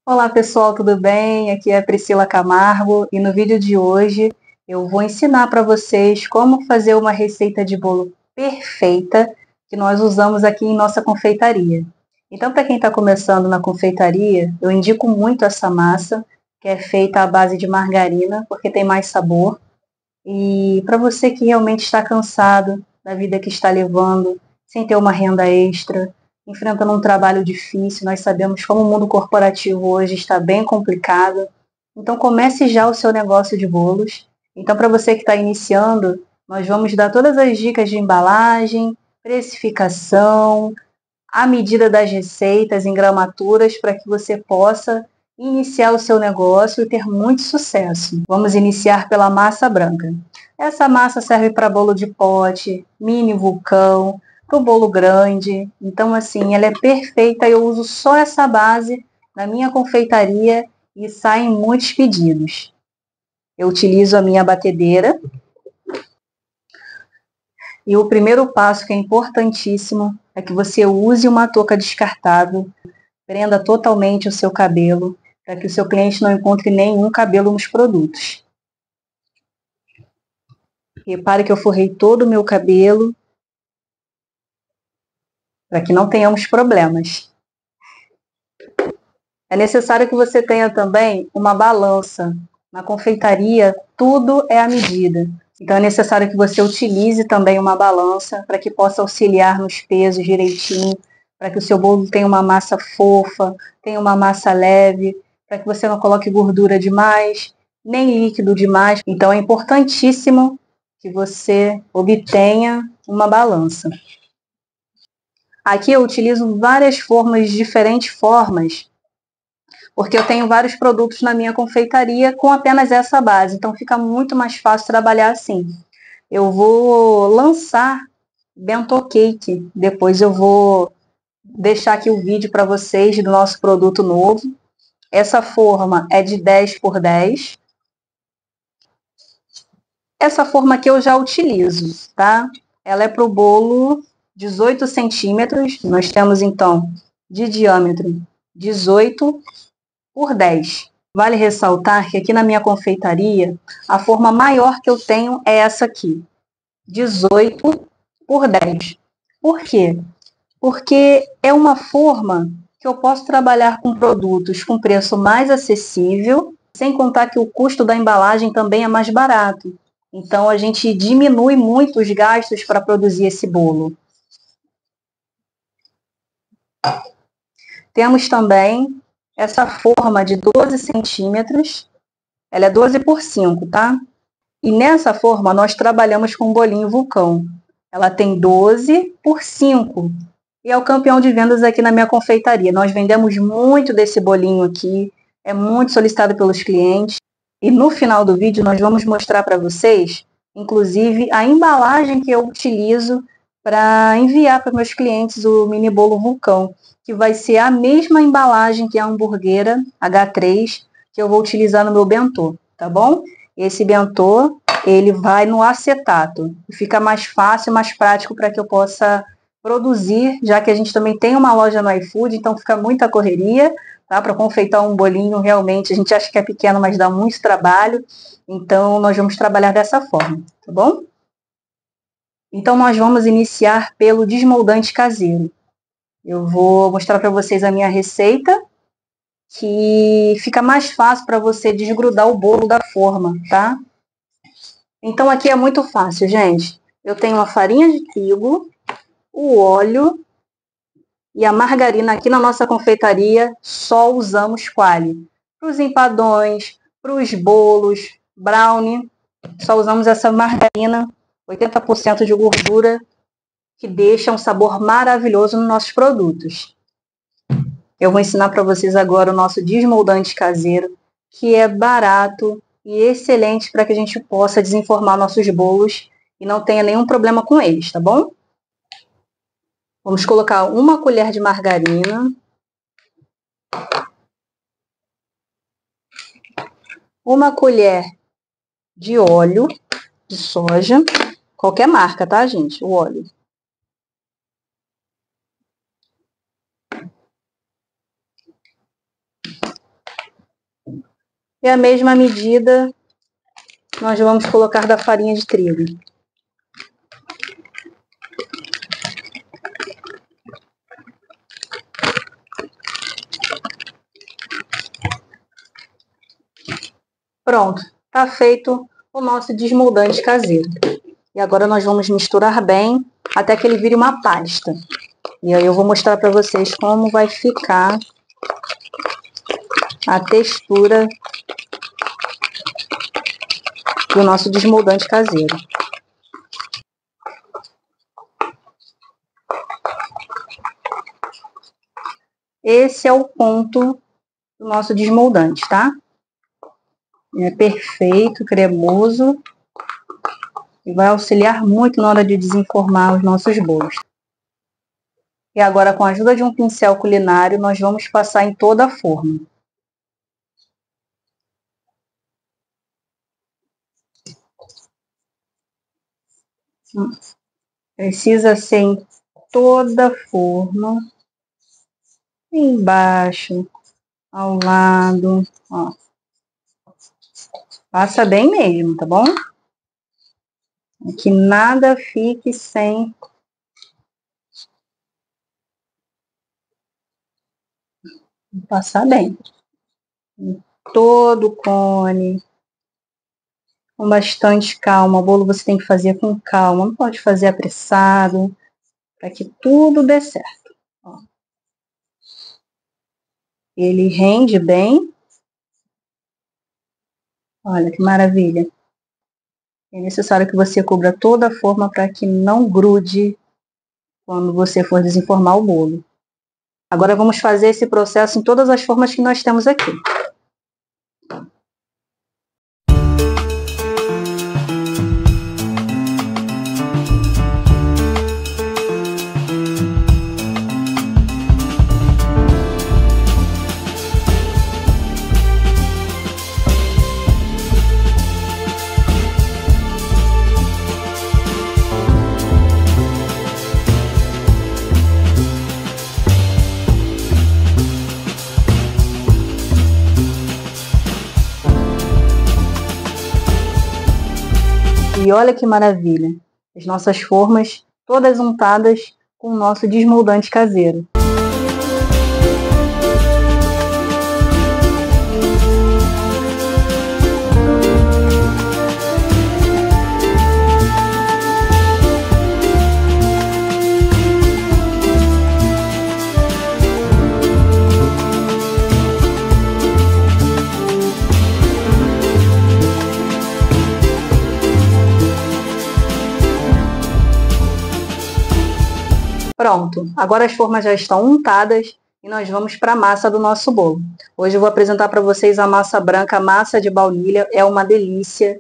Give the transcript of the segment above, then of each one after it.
Olá pessoal, tudo bem? Aqui é a Priscila Camargo e no vídeo de hoje eu vou ensinar para vocês como fazer uma receita de bolo perfeita que nós usamos aqui em nossa confeitaria. Então, para quem está começando na confeitaria, eu indico muito essa massa, que é feita à base de margarina, porque tem mais sabor. E para você que realmente está cansado da vida que está levando, sem ter uma renda extra, enfrentando um trabalho difícil, nós sabemos como o mundo corporativo hoje está bem complicado. Então comece já o seu negócio de bolos. Então, para você que está iniciando, nós vamos dar todas as dicas de embalagem, precificação, a medida das receitas em gramaturas para que você possa iniciar o seu negócio e ter muito sucesso. Vamos iniciar pela massa branca. Essa massa serve para bolo de pote, mini vulcão, para o bolo grande. Então, assim, ela é perfeita. Eu uso só essa base na minha confeitaria e saem muitos pedidos. Eu utilizo a minha batedeira. E o primeiro passo, que é importantíssimo, é que você use uma touca descartável. Prenda totalmente o seu cabelo, para que o seu cliente não encontre nenhum cabelo nos produtos. Repare que eu forrei todo o meu cabelo, para que não tenhamos problemas. É necessário que você tenha também uma balança. Na confeitaria, tudo é à medida. Então, é necessário que você utilize também uma balança para que possa auxiliar nos pesos direitinho, para que o seu bolo tenha uma massa fofa, tenha uma massa leve, para que você não coloque gordura demais, nem líquido demais. Então, é importantíssimo que você obtenha uma balança. Aqui eu utilizo várias formas, diferentes formas, porque eu tenho vários produtos na minha confeitaria com apenas essa base, então fica muito mais fácil trabalhar assim. Eu vou lançar bento cake, depois eu vou deixar aqui o vídeo para vocês do nosso produto novo. Essa forma é de 10 por 10. Essa forma aqui eu já utilizo, tá? Ela é para o bolo 18 centímetros, nós temos então de diâmetro 18 por 10. Vale ressaltar que aqui na minha confeitaria, a forma maior que eu tenho é essa aqui, 18 por 10. Por quê? Porque é uma forma que eu posso trabalhar com produtos com preço mais acessível, sem contar que o custo da embalagem também é mais barato. Então, a gente diminui muito os gastos para produzir esse bolo. Temos também essa forma de 12 centímetros, ela é 12 por 5, tá? E nessa forma, nós trabalhamos com um bolinho vulcão. Ela tem 12 por 5. E é o campeão de vendas aqui na minha confeitaria. Nós vendemos muito desse bolinho aqui. É muito solicitado pelos clientes. E no final do vídeo, nós vamos mostrar para vocês, inclusive, a embalagem que eu utilizo para enviar para meus clientes o mini bolo vulcão, que vai ser a mesma embalagem que a hamburguera H3, que eu vou utilizar no meu bentô, tá bom? Esse bentô, ele vai no acetato. Fica mais fácil, mais prático para que eu possa produzir, já que a gente também tem uma loja no iFood, então fica muita correria, tá? Para confeitar um bolinho, realmente, a gente acha que é pequeno, mas dá muito trabalho. Então, nós vamos trabalhar dessa forma, tá bom? Então, nós vamos iniciar pelo desmoldante caseiro. Eu vou mostrar para vocês a minha receita, que fica mais fácil para você desgrudar o bolo da forma, tá? Então, aqui é muito fácil, gente. Eu tenho a farinha de trigo, o óleo e a margarina. Aqui na nossa confeitaria só usamos Qualy. Para os empadões, para os bolos, brownie, só usamos essa margarina, 80% de gordura, que deixa um sabor maravilhoso nos nossos produtos. Eu vou ensinar para vocês agora o nosso desmoldante caseiro, que é barato e excelente para que a gente possa desenformar nossos bolos e não tenha nenhum problema com eles, tá bom? Vamos colocar uma colher de margarina, uma colher de óleo de soja, qualquer marca, tá, gente? O óleo. E a mesma medida nós vamos colocar da farinha de trigo. Pronto, tá feito o nosso desmoldante caseiro. E agora nós vamos misturar bem até que ele vire uma pasta. E aí eu vou mostrar para vocês como vai ficar a textura do nosso desmoldante caseiro. Esse é o ponto do nosso desmoldante, tá? É perfeito, cremoso e vai auxiliar muito na hora de desenformar os nossos bolos. E agora, com a ajuda de um pincel culinário, nós vamos passar em toda a forma. Precisa ser em toda a forma, embaixo, ao lado, ó. Passa bem mesmo, tá bom? Que nada fique sem passar bem. Em todo o cone, com bastante calma. O bolo você tem que fazer com calma, não pode fazer apressado, para que tudo dê certo. Ó. Ele rende bem. Olha que maravilha. É necessário que você cubra toda a forma para que não grude quando você for desenformar o bolo. Agora vamos fazer esse processo em todas as formas que nós temos aqui. E olha que maravilha, as nossas formas todas untadas com o nosso desmoldante caseiro. Pronto, agora as formas já estão untadas e nós vamos para a massa do nosso bolo. Hoje eu vou apresentar para vocês a massa branca, a massa de baunilha, é uma delícia.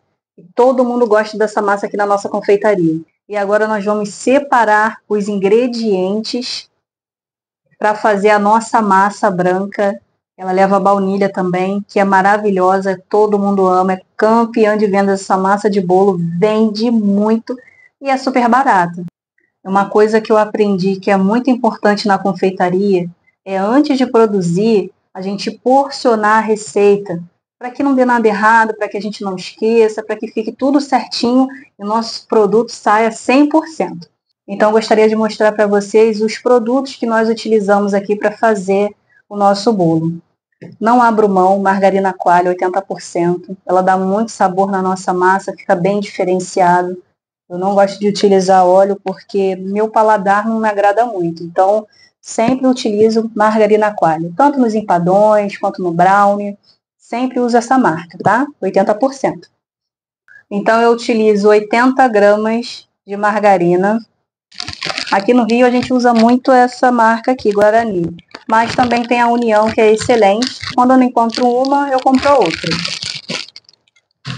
Todo mundo gosta dessa massa aqui na nossa confeitaria. E agora nós vamos separar os ingredientes para fazer a nossa massa branca. Ela leva baunilha também, que é maravilhosa, todo mundo ama, é campeã de vendas essa massa de bolo, vende muito e é super barata. Uma coisa que eu aprendi que é muito importante na confeitaria é, antes de produzir, a gente porcionar a receita, para que não dê nada errado, para que a gente não esqueça, para que fique tudo certinho e o nosso produto saia 100%. Então, eu gostaria de mostrar para vocês os produtos que nós utilizamos aqui para fazer o nosso bolo. Não abro mão, margarina coalho 80%, ela dá muito sabor na nossa massa, fica bem diferenciado. Eu não gosto de utilizar óleo porque meu paladar não me agrada muito. Então, sempre utilizo margarina coalho. Tanto nos empadões quanto no brownie. Sempre uso essa marca, tá? 80%. Então, eu utilizo 80 gramas de margarina. Aqui no Rio, a gente usa muito essa marca aqui, Guarani. Mas também tem a União, que é excelente. Quando eu não encontro uma, eu compro outra.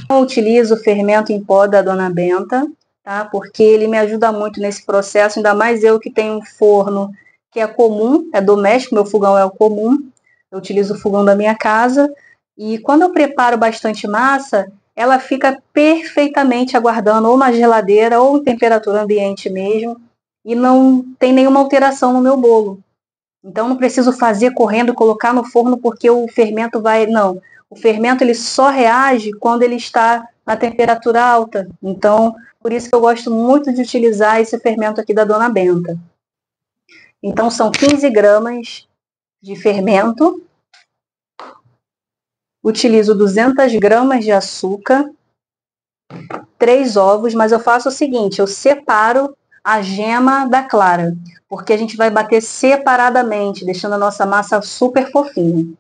Eu utilizo o fermento em pó da Dona Benta. Tá? Porque ele me ajuda muito nesse processo, ainda mais eu que tenho um forno que é comum, é doméstico, meu fogão é o comum, eu utilizo o fogão da minha casa, e quando eu preparo bastante massa, ela fica perfeitamente aguardando ou na geladeira ou em temperatura ambiente mesmo, e não tem nenhuma alteração no meu bolo. Então não preciso fazer correndo, colocar no forno porque o fermento vai... Não, O fermento ele só reage quando ele está na temperatura alta. Então, por isso que eu gosto muito de utilizar esse fermento aqui da Dona Benta. Então, são 15 gramas de fermento. Utilizo 200 gramas de açúcar, 3 ovos, mas eu faço o seguinte, eu separo a gema da clara, porque a gente vai bater separadamente, deixando a nossa massa super fofinha.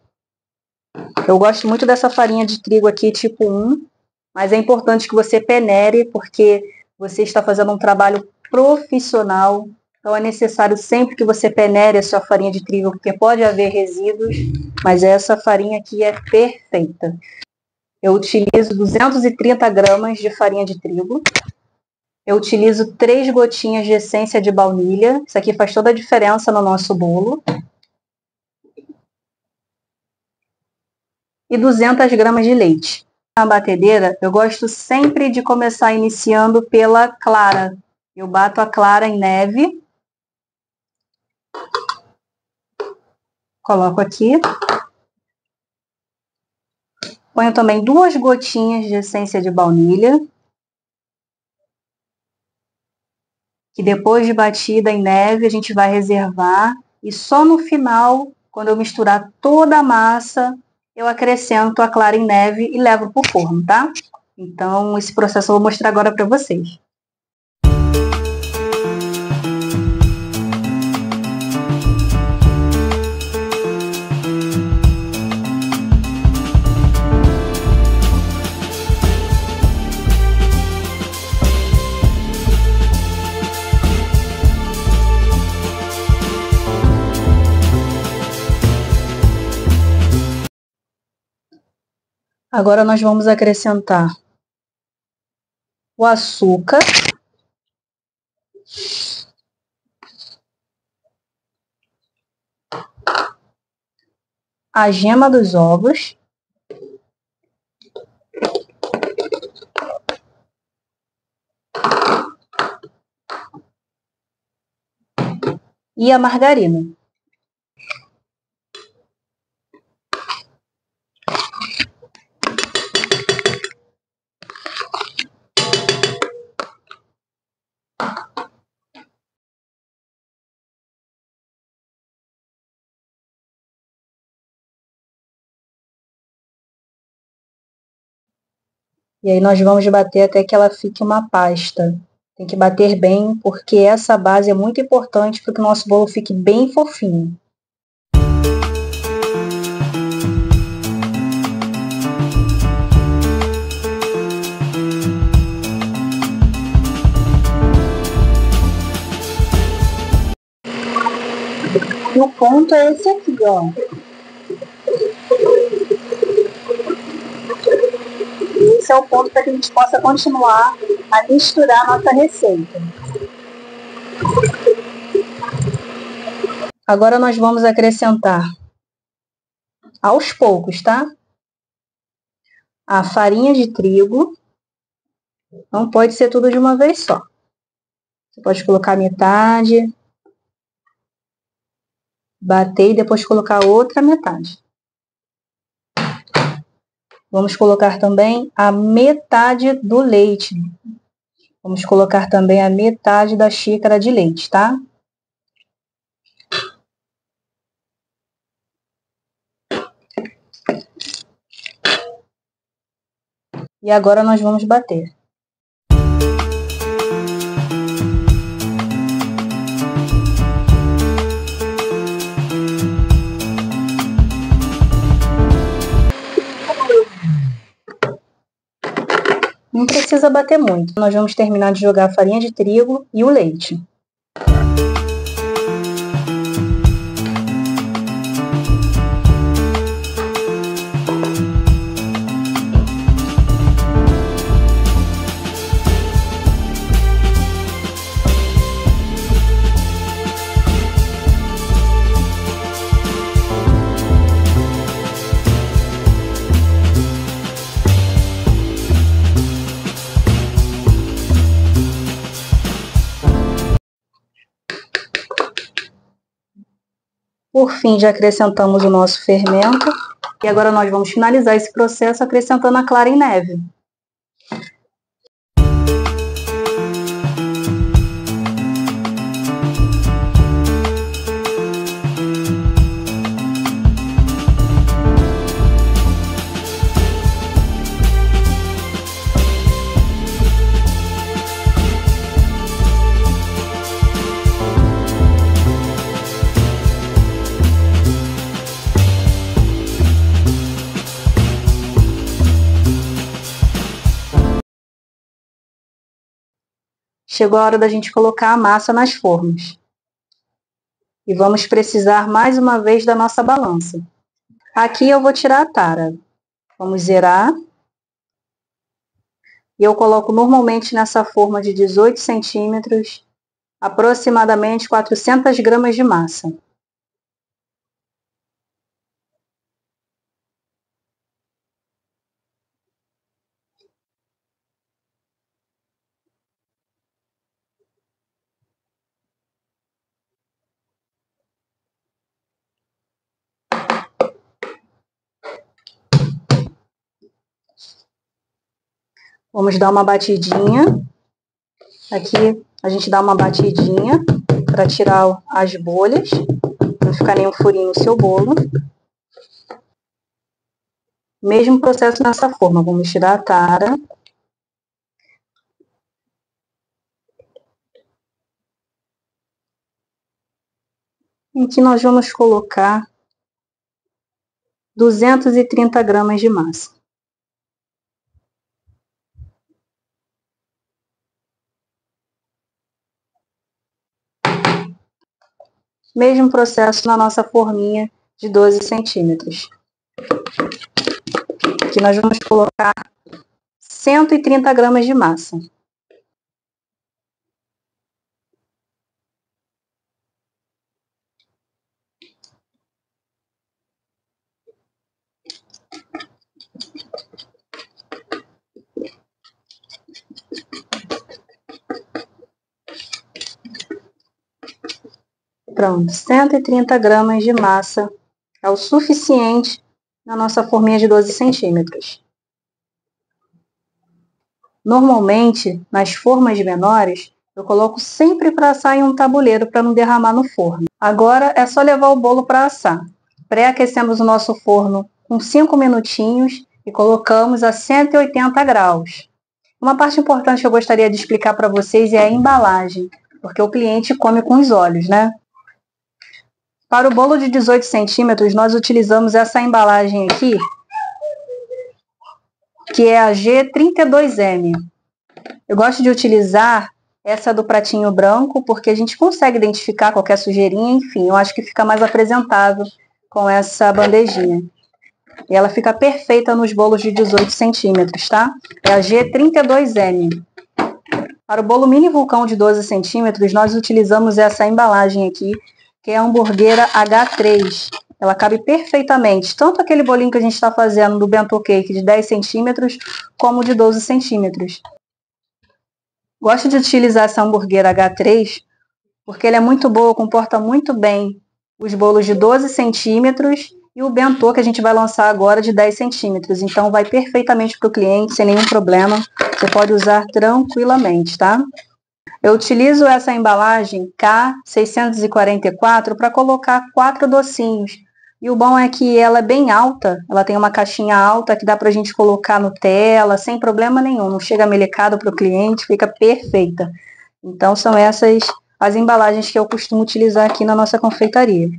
Eu gosto muito dessa farinha de trigo aqui, tipo 1, mas é importante que você peneire, porque você está fazendo um trabalho profissional, então é necessário sempre que você peneire a sua farinha de trigo, porque pode haver resíduos, mas essa farinha aqui é perfeita. Eu utilizo 230 gramas de farinha de trigo. Eu utilizo 3 gotinhas de essência de baunilha. Isso aqui faz toda a diferença no nosso bolo. E 200 gramas de leite. Na batedeira, eu gosto sempre de começar iniciando pela clara. Eu bato a clara em neve. Coloco aqui. Ponho também 2 gotinhas de essência de baunilha. Que depois de batida em neve, a gente vai reservar. E só no final, quando eu misturar toda a massa, eu acrescento a clara em neve e levo para o forno, tá? Então, esse processo eu vou mostrar agora para vocês. Agora nós vamos acrescentar o açúcar, a gema dos ovos e a margarina. E aí nós vamos bater até que ela fique uma pasta. Tem que bater bem, porque essa base é muito importante para que o nosso bolo fique bem fofinho. E o ponto é esse aqui, ó. Esse é o ponto para que a gente possa continuar a misturar a nossa receita. Agora nós vamos acrescentar aos poucos, tá? A farinha de trigo. Não pode ser tudo de uma vez só. Você pode colocar metade, bater e depois colocar outra metade. Vamos colocar também a metade do leite. Vamos colocar também a metade da xícara de leite, tá? E agora nós vamos bater. Não precisa bater muito. Nós vamos terminar de jogar a farinha de trigo e o leite. Por fim, já acrescentamos o nosso fermento. E agora nós vamos finalizar esse processo acrescentando a clara em neve. Chegou a hora da gente colocar a massa nas formas. E vamos precisar mais uma vez da nossa balança. Aqui eu vou tirar a tara. Vamos zerar. E eu coloco normalmente nessa forma de 18 centímetros, aproximadamente 400 gramas de massa. Vamos dar uma batidinha. Aqui a gente dá uma batidinha para tirar as bolhas, não ficar nenhum furinho no seu bolo. Mesmo processo nessa forma, vamos tirar a tara. Aqui nós vamos colocar 230 gramas de massa. Mesmo processo na nossa forminha de 12 centímetros. Aqui nós vamos colocar 130 gramas de massa. Pronto, 130 gramas de massa é o suficiente na nossa forminha de 12 centímetros. Normalmente, nas formas menores, eu coloco sempre para assar em um tabuleiro para não derramar no forno. Agora é só levar o bolo para assar. Pré-aquecemos o nosso forno com 5 minutinhos e colocamos a 180 graus. Uma parte importante que eu gostaria de explicar para vocês é a embalagem, porque o cliente come com os olhos, né? Para o bolo de 18 centímetros, nós utilizamos essa embalagem aqui, que é a G32M. Eu gosto de utilizar essa do pratinho branco, porque a gente consegue identificar qualquer sujeirinha, enfim, eu acho que fica mais apresentável com essa bandejinha. E ela fica perfeita nos bolos de 18 centímetros, tá? É a G32M. Para o bolo mini vulcão de 12 centímetros, nós utilizamos essa embalagem aqui, que é a hamburguera H3. Ela cabe perfeitamente, tanto aquele bolinho que a gente está fazendo do bento cake de 10 centímetros, como de 12 centímetros. Gosto de utilizar essa hamburguera H3, porque ela é muito boa, comporta muito bem os bolos de 12 centímetros e o bentô que a gente vai lançar agora de 10 centímetros. Então, vai perfeitamente para o cliente, sem nenhum problema. Você pode usar tranquilamente, tá? Eu utilizo essa embalagem K644 para colocar 4 docinhos. E o bom é que ela é bem alta, ela tem uma caixinha alta que dá para a gente colocar Nutella sem problema nenhum. Não chega melecado para o cliente, fica perfeita. Então, são essas as embalagens que eu costumo utilizar aqui na nossa confeitaria.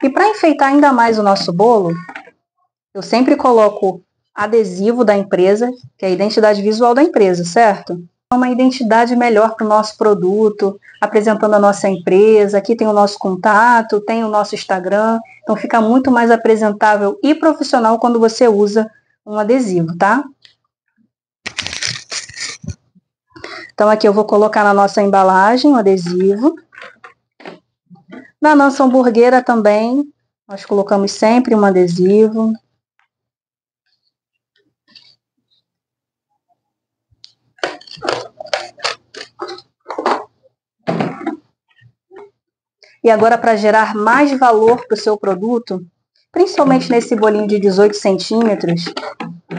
E para enfeitar ainda mais o nosso bolo, eu sempre coloco adesivo da empresa, que é a identidade visual da empresa, certo? Uma identidade melhor para o nosso produto, apresentando a nossa empresa. Aqui tem o nosso contato, tem o nosso Instagram, então fica muito mais apresentável e profissional quando você usa um adesivo, tá? Então aqui eu vou colocar na nossa embalagem o adesivo. Na nossa hamburguera também, nós colocamos sempre um adesivo. E agora, para gerar mais valor para o seu produto, principalmente nesse bolinho de 18 centímetros,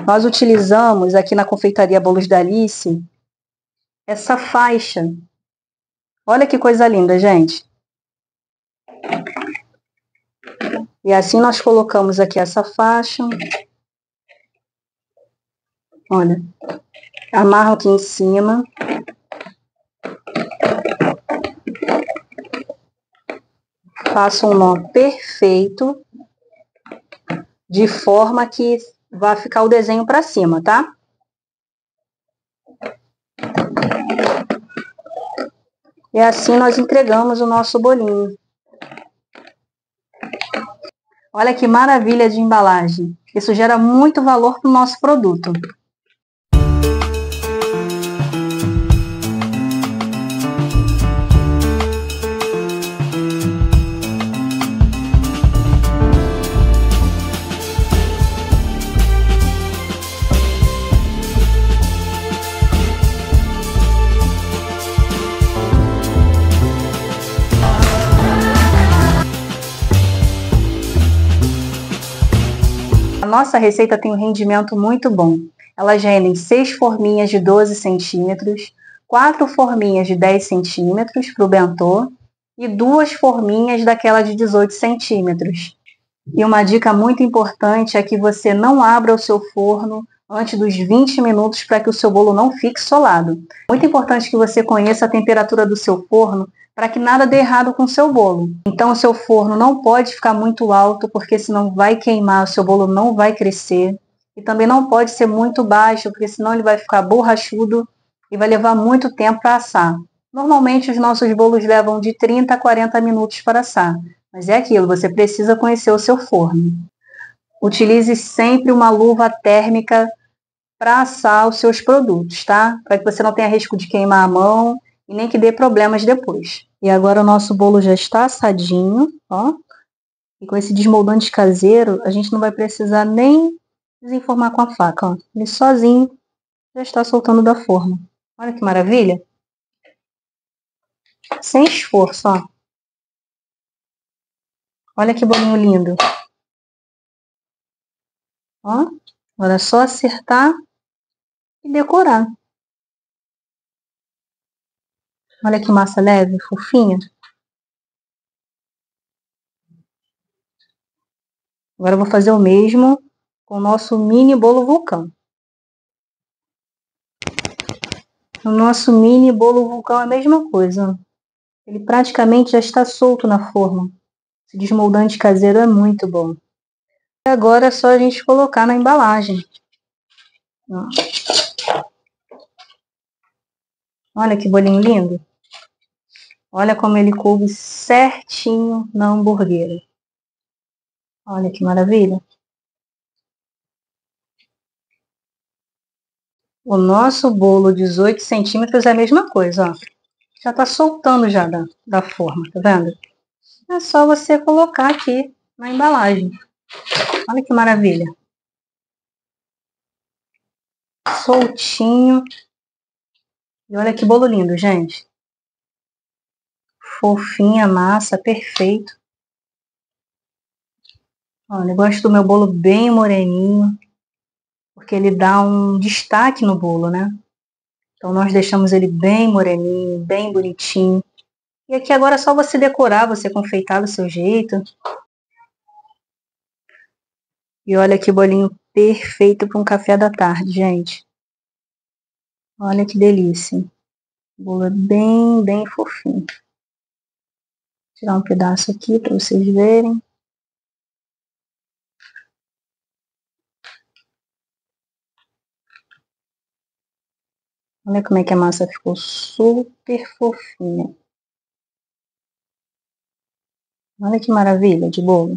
nós utilizamos aqui na confeitaria Bolos da Alice essa faixa. Olha que coisa linda, gente. E assim nós colocamos aqui essa faixa. Olha, amarro aqui em cima. Faço um nó perfeito, de forma que vai ficar o desenho para cima, tá? E assim nós entregamos o nosso bolinho. Olha que maravilha de embalagem. Isso gera muito valor para o nosso produto. A nossa receita tem um rendimento muito bom. Elas rendem 6 forminhas de 12 centímetros, 4 forminhas de 10 centímetros para o bentô e 2 forminhas daquela de 18 centímetros. E uma dica muito importante é que você não abra o seu forno antes dos 20 minutos para que o seu bolo não fique solado. Muito importante que você conheça a temperatura do seu forno para que nada dê errado com o seu bolo. Então o seu forno não pode ficar muito alto, porque senão vai queimar, o seu bolo não vai crescer. E também não pode ser muito baixo, porque senão ele vai ficar borrachudo e vai levar muito tempo para assar. Normalmente os nossos bolos levam de 30 a 40 minutos para assar. Mas é aquilo, você precisa conhecer o seu forno. Utilize sempre uma luva térmica para assar os seus produtos, tá? Para que você não tenha risco de queimar a mão e nem que dê problemas depois. E agora o nosso bolo já está assadinho, ó. E com esse desmoldante caseiro, a gente não vai precisar nem desenformar com a faca, ó. Ele sozinho já está soltando da forma. Olha que maravilha! Sem esforço, ó. Olha que bolinho lindo. Ó, agora é só acertar e decorar. Olha que massa leve, fofinha. Agora eu vou fazer o mesmo com o nosso mini bolo vulcão. O nosso mini bolo vulcão é a mesma coisa. Ele praticamente já está solto na forma. Esse desmoldante caseiro é muito bom. E agora é só a gente colocar na embalagem. Ó. Olha que bolinho lindo. Olha como ele coube certinho na hamburguera. Olha que maravilha. O nosso bolo 18 centímetros é a mesma coisa, ó. Já tá soltando já da forma, tá vendo? É só você colocar aqui na embalagem. Olha que maravilha. Soltinho. E olha que bolo lindo, gente. Fofinha, massa, perfeito. Olha, eu gosto do meu bolo bem moreninho, porque ele dá um destaque no bolo, né? Então nós deixamos ele bem moreninho, bem bonitinho. E aqui agora é só você decorar, você confeitar do seu jeito. E olha que bolinho perfeito para um café da tarde, gente. Olha que delícia. O bolo é bem, bem fofinho. Vou tirar um pedaço aqui para vocês verem. Olha como é que a massa ficou super fofinha. Olha que maravilha de bolo.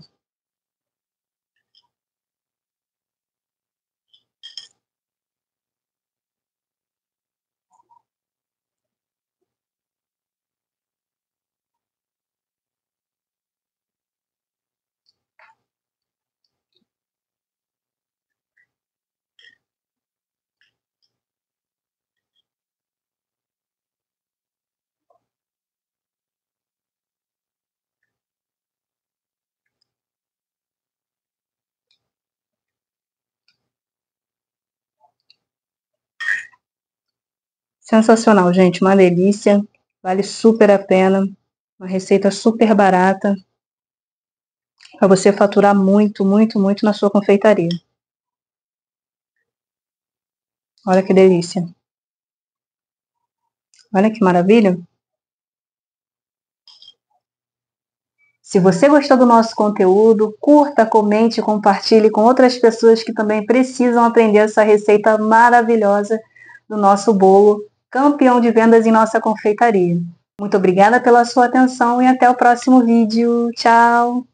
Sensacional, gente, uma delícia, vale super a pena, uma receita super barata, para você faturar muito, muito, muito na sua confeitaria. Olha que delícia. Olha que maravilha. Se você gostou do nosso conteúdo, curta, comente e compartilhe com outras pessoas que também precisam aprender essa receita maravilhosa do nosso bolo, campeão de vendas em nossa confeitaria. Muito obrigada pela sua atenção e até o próximo vídeo. Tchau!